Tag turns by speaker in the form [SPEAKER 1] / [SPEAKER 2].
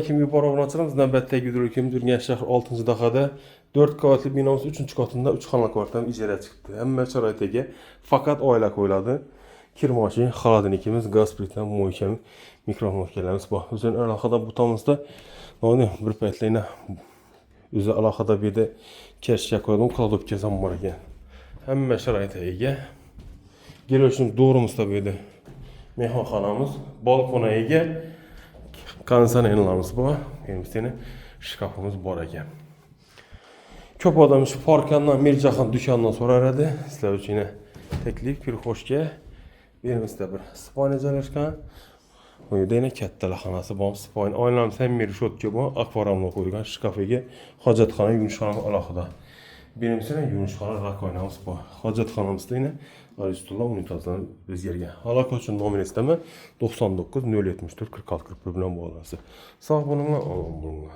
[SPEAKER 1] Kim yuborib açırız. Növbətdə gidirik kim Dürgən şəhər 6-cı daxada 4 qavatlı binamız 3-cü qatında 3 xana kvartam icrə çıxdı. Həmmə şəraitəgə fakat oyla qoyladı. Kir maşin, xaladnikimiz, qaz plitən, moykem, mikrofonlarımız bax. Üzün əlaqada butamızda nə bir pətləyinə üzü əlaqada bir də kəşkə qoydum, kladopka zam var ekan. Həmmə şəraitəgə giriyorsunuz doğrumuzda böyle mehmanxanamız, balkona ega. Kansan enlarımız bu. Benim seni şkafımız var ekan. Köp adam şu parkandan Mircaxan dükkandan sonra aradı. Sizler üçün yine teklif bir hoşke. Benim bir spayna çalışkan. O yüzden yine kəttələxanası bu spayna. Aynam sen mirşot ki bu akvaramla koyduğun şkafıge hacatxana yumuşxana alaqıda. Benim sene yumuşxana rakoynamız bu. Hacatxanamızda yine Aristullah unitazdan bizgerge. Alaka üçün nomin isteme 99 074 46 40 problem bu olası. Sağ bununla, bununla.